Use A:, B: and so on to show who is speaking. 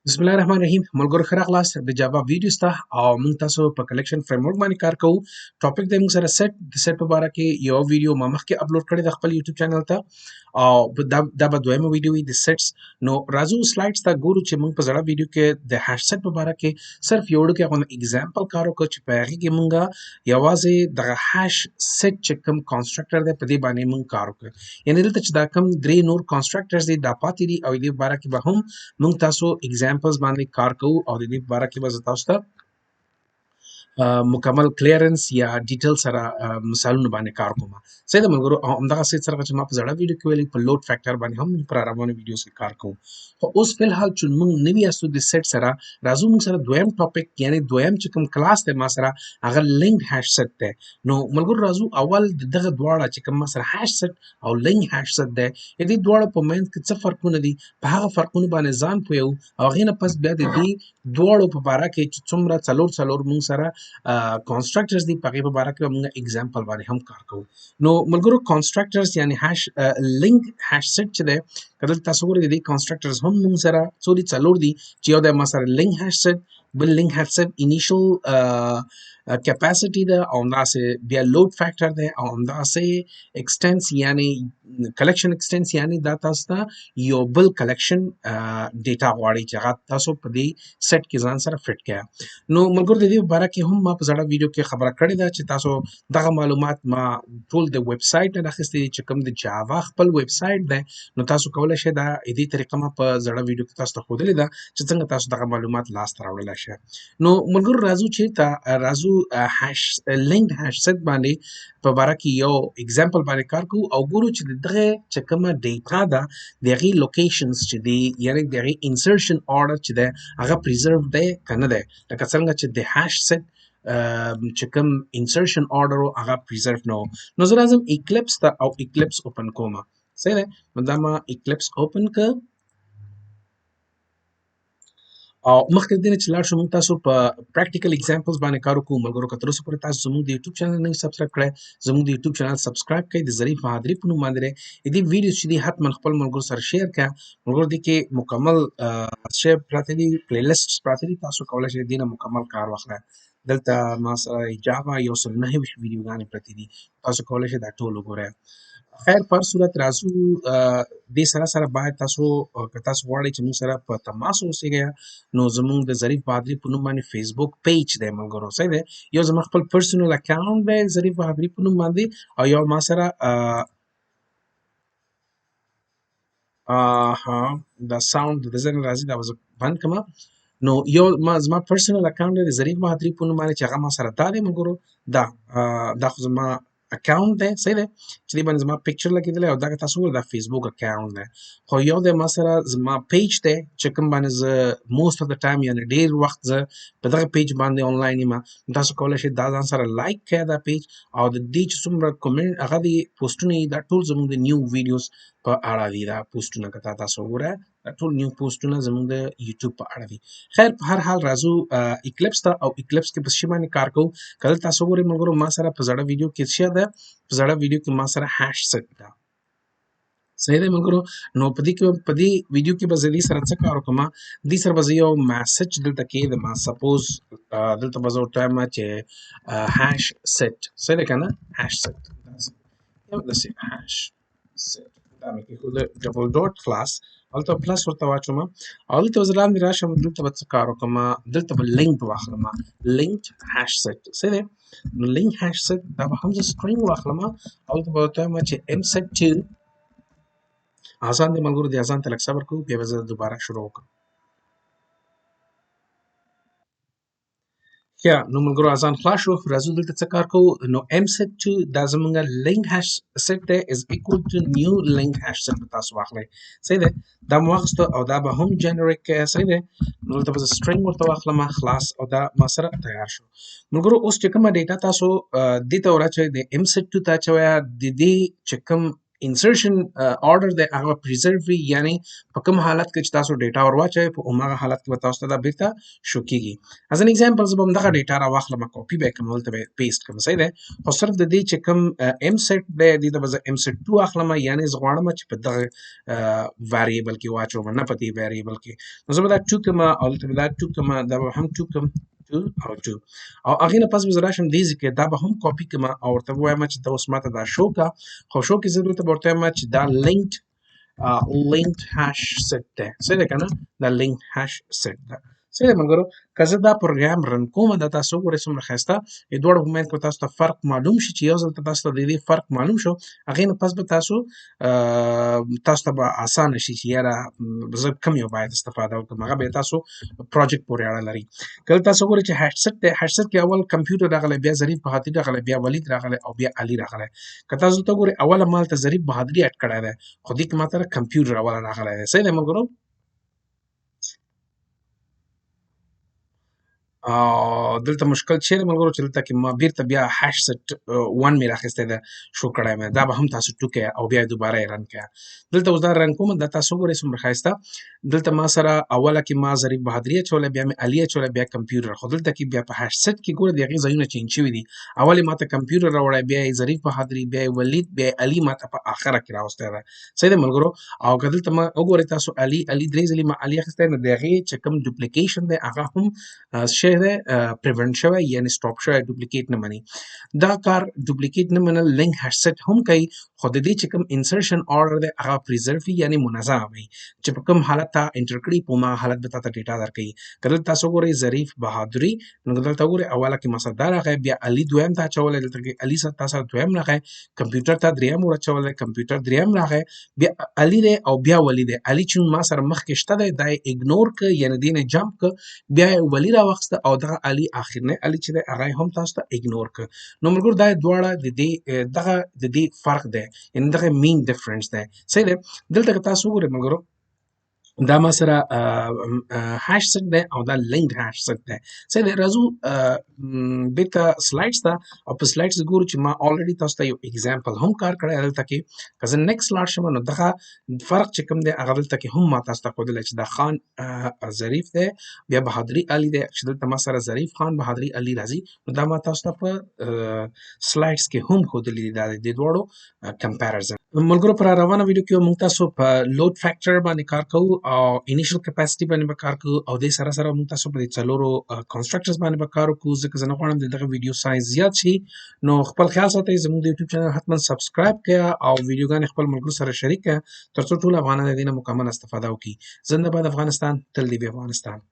A: بسم الله الرحمن الرحیم ملګرو ښه راغلاست د جاوا ویډیوز ته او موږ تاسو په کلیکشن فریم ورک باندې کار کوو ټاپک د موږ سره سیټ په اړه کې یو ویډیو ما مخکې اپلوډ کړی د خپل یوټیوب چینل ته او دا به دویمه ویډیو وي د سیټس نو راځو سلایډز ته ګورو چې موږ په زړه ویډیو کې د هاش سیټ په اړه کې صرف یو ډول کې غو اگزامپل کار وکړو چې په هغه کې موږ یوازې د هاش سیټ چې کوم کنسټرکټر دی په دې باندې موږ کار وکړو یعنی دلته چې دا کوم درې نور کنسټرکټرز دي دا پاتې دي او دې په اړه کې به هم موږ تاسو اگزامپلز باندې کار کوو او د دې په اړه کې به زه تاسو ته مکمل کلیرنس یا ډیټیل سره مثالونه باندې کار کوم سید ملګرو همدغه سید سره چې ما په زړه ویډیو کې ویلي په لوډ فیکټر باندې هم پر روانو ویډیوز کې کار کوم خو اوس په الحال چې موږ نوی اسو د سیټ سره راځو موږ سره دویم ټاپک یعنی دویم چې کوم کلاس ته ما سره هغه لینک هاش سیټ ده نو ملګرو راځو اول دغه دواړه چې کوم ما سره هاش سیټ او لینک هاش سیټ ده دې دواړه په منځ کې څه فرقونه دي په هغه فرقونه باندې ځان پویو او هغه نه پس بیا د دې دواړو په اړه کې چې څومره څلور موږ سره constructors دی په غیبه باره کې موږ اگزامپل باندې هم کار کوو نو ملګرو constructors یعنی هاش لینک هاش سیټ چې ده کله تاسو ګورئ د constructors هم موږ سره څوري څلور دي چې یو د ما سره لینک هاش سیټ بل لینک هاش سیټ انیشل capacity ده او همداسې بیا لوډ فیکټر ده او همداسې اکسټنس یعنی کلیکشن اکسټنس یعنی دا تاسو ته یو بل کلیکشن ډیټا غواړي چې هغه تاسو په دې سیټ کې ځان سره فټ کړئ نو ملګرو د دې باره کې هم ما په زړه ویډیو کې خبره کړې ده چې تاسو دغه معلومات ما ټول د ویب سټ نه اخیستي چې کوم د جاوا خپل ویب سټ ده نو تاسو کولای شئ دا دې طریقه ما په زړه ویډیو کې تاسو ته ښودلې ده چې څنګه تاسو دغه معلومات لاس ته راوړلی شئ نو ملګرو راځو چې راځو هاش لینک هاش سیټ باندې په باره کې یو اگزامپل باندې کار کوو او ګورو چې دغه چې کومه ډیټا ده د هغې لوکیشنز چې دي یعنی د هغې انسرشن آرډر چې ده هغه پریزرو دی که نه دی لکه څنګه چې د هاش سیټ چې کوم انسرشن آرډر هغه پریزرو نه نو زه راځم اکلیپس ته او اکلیپس اوپن کوم صحیح دی نو دا ما اکلیپس اوپن که او مخکې د دې نه چې لاړ شو موږ تاسو په پریکټیکل اگزامپلز باندې کار وکړو ملګرو که تر اوسه پورې تاسو زموږ د یوټیوب چینل نه سبسکرایب کړئ زموږ د یوټیوب چینل سبسکرایب کړئ د ظریف بهادري په نوم باندې دی دې ویډیوز چې دي حتما خپل ملګرو سره شیر کړه ملګرو دې کې مکمل شی پراته دي پلی لیسټ پراته دي تاسو کولی شئ دې نه مکمل کار واخلئ دلته ما سره جاوا یو سل نهه ویشت ویډیوګانې پرتې دي تاسو کولی شئ دا ټول وګورئ خیر پر صورت راځو دې سره باید تاسو که تاسو غواړئ چې موږ سره په تماس اوسئ نو زموږ د ظریف بهادري په نوم باندې فیسبوک پیج دی ملګرو صحیح دی یو زما خپل پرسنل اکاونټ دی ظریف بهادري په نوم باندې او یو ما سره دا ساوند د ځای نه راځي دا به زه بند کړم نو یو زما پرسنل اکاونټ دی د ظریف بهادري په نوم باندې چې هغه ما سره دا دی ملګرو دا خو زما اکاونټ دی صحیح دی چې دې باندې زما پکچر لګېدلی او دغه تاسو وګورئ دا فیسبوک اکاونټ دی خو یو دی ما سره زما پیج دی چې کوم باندې زه موسټ اف د ټایم یعنې ډېر وخت زه په دغه پیج باندې آنلاین یم تاسو کولی شئ دا ځان سره لایک کړئ دا پیج او د دې چې څومره کومنټ هغه دي پوسټونه دا ټول زموږ د نیو ویډیوز په اړه دي دا پوسټونه که تاسو وګورئ دا ټول نیو پوسټونه زموږ د یوټیوب په اړه دي خیر په هر حال راځو اکلیپس ته او اکلیپس کې په شي باندې کار کوو که دلته تاسو وګورئ ملګرو ما سره په زړه ویډیو کې څه ده په زړه ویډیو کې ما سره هاش سیټ ده صحیح دی ملګرو نو په دې ویډیو کې به زه دې سره څه کار وکړم دې سره به زه یو میسج دلته کېږدم سپوز دلته به زه وټایم چې هاش سیټ صحیح دی که نه هاش سیټ یو داسې هاش سیټ دا مې کېښوده ډبل ډاټ کلاس هلته پلس ورته واچوم او دلته به زه لاندې راشم دلته به څه کار وکړم دلته به لینک واخلم لینک هاش سیټ صحیح دی نو لینک هاش سیټ دا به هم زه سټرینګ واخلم او دلته به ورته وایم چې ام سیټ 2 آسان دی ملګرو د آسان ته لږ صبر کوو بیا به زه دوباره شروع وکړم یا نو ملګرو آسان خلاص شو راځو دلته څه کار کوو نو ام سیټ 2 دا زموږ لینک هاش سیټ دی از ایکوال ټو نیو لینک هاش سیټ به تاسو واخلئ صحیح دی دا مو واخیستو او دا به هم جنریټ کړئ صحیح دی نو دلته به زه سټرینګ ورته واخلم خلاص او دا ما سره تیار شو ملګرو اوس چې کومه ډیټا تاسو دې ته ور اچوئ د ام سیټ 2 ته اچوئ د دې چې کوم انسرشن order د هغه preserve وي یعنی په کوم حالت کې چې تاسو ډیټا ور واچوي په هغه حالت کې به تاسو ته دا بیرته شو کیږي as an example زه به همدغه ډیټا راواخلم کاپي به کوم دلته به پیسټ کوم صحیح ده خو صرف د دې چې کوم ام سیټ دی د دې به زه ام سیټ 2 اخلم یعنی زه غواړم چې په دغه ویریبل کې واچوم نه په دې ویریبل کې نو زه به دا 2 کوم او دلته به دا 2 کوم دا به هم 2 کوم 2 او 2 او هغه نه پس به زه راشم دې ځکه دا به هم کاپي کوم او ورته وایم چې دا اوس ماته دا شو کا خو شو کې ضرورت ورته وایم چې دا linked hash set ده څه ده کنه دا linked hash set ده څه ده مګرو که زه دا پروګرام رن کوم دا تاسو ګورئ څومره ښایسته د دوړ په منځ کې تاسو ته فرق معلوم شي چې یو ځل تاسو ته د دې فرق معلوم شو هغه نه پس به تاسو ته به اسانه شي چې یاره زه کوم یو باید استفاده وکړم هغه به تاسو پروجیکټ پورې اړه لري کله تاسو ګورئ چې هاش سیټ ده هاش سیټ کې اول کمپیوټر راغلی بیا ظریف بهادری راغلی بیا ولید راغلی او بیا علي راغلی که تاسو ته ګورئ اوله مال ته ظریف بهادری اډ کړی دی خو دې کې ماته کمپیوټر اوله راغلی دی صحیح دی ملګرو دلته مشکل چیرې ملګرو چې دلته کې ما بیرته بیا هاش سیټ 1 مې راخیستی ده شو کړی مې دا به هم تاسو ټوکئ او بیا دوباره یې رن کړئ دلته اوس دا رن کوم دا تاسو ګورئ څومره ښایسته دلته ما سره اوله کې ما ظریف بهادري اچولی بیا مې علي اچولی بیا کمپیوټر خو دلته کې بیا په هاش سیټ کې ګوره د هغې ځایونه چینج شوي دي اول یې ماته کمپیوټر راوړی بیا یې ظریف بهادري بیا یې ولید بیا یې علي ماته په آخره کې راوستی ده صحیح دی ملګرو او که دلته ما وګورئ تاسو علي درې ځلې ما علي اخیستی نو د هغې چې کوم ډوپلیکیشن دی هغه هم شی دی پریونټ شوی یعنی سټاپ شوی ډوپلیکیټ نه مني دا کار ډوپلیکیټ نه منل لینک هاش سیټ هم کوي خو د دې چې کوم انسرشن order دی هغه پریزرو یعنی منظم وي چې په کوم حالت ته انټر کړي په ما حالت به تاسو ډیټا درکړي کله تاسو ګورئ ظریف بهادری نو دلته ګورئ اوله کې مصدر راغی بیا علي دویم ته اچولی دلته کې علي تاسو دویم راغی کمپیوټر ته دریم ورچولی کمپیوټر دریم راغی بیا علي دی او بیا ولی دی علي چې ما سره مخکې شته دی دا یې اګنور که یعنی دې نه جمپ که بیا یې ولی راواخیسته او دغه علي اخرنی علي چې دی هغه هم تاسو ته اګنور که نو ملګرو دا دواړه د دې فرق دی یعنی دغه مین ډفرنس دی صحیح دی دلته که تاسو وګورئ ملګرو دا ما سره هاش سیټ دی او دا لینکډ هاش سیټ دی صحیح دی راځو بیرته سلایډز ته او په سلایډز ګورو چې ما الریډي تاسو ته یو اگزامپل هم کار کړی دلته کې که زه نیکسټ لاړ شم نو دغه فرق چې کوم دی هغه دلته کې هم ما تاسو ته ښودلی چې دا خان ظریف دی بیا بهادري علي دی چې دلته ما سره ظریف خان بهادري علي راځي نو دا ما تاسو ته په سلایډز کې هم ښودلي دي دا د دواړو کمپیریزن ملګرو پر روانه ویډیو کې موږ تاسو په لوډ فیکټر باندې کار کوو او انیشل کیپاسټي باندې به کار کوو او د سره سره موږ تاسو په څلورو کنسټرکټرز باندې به کار وکړو ځکه زه نه غواړم دغه ویډیو سایز زیات شي نو خپل خیال ساتئ زموږ د یوټیوب چینل حتما سبسکرایب کړئ او ویډیوګانې خپل ملګرو سره شریک کړئ ترڅو ټول افغانان د دې نه مکمل استفاده وکړي زنده باد افغانستان تل دې وي افغانستان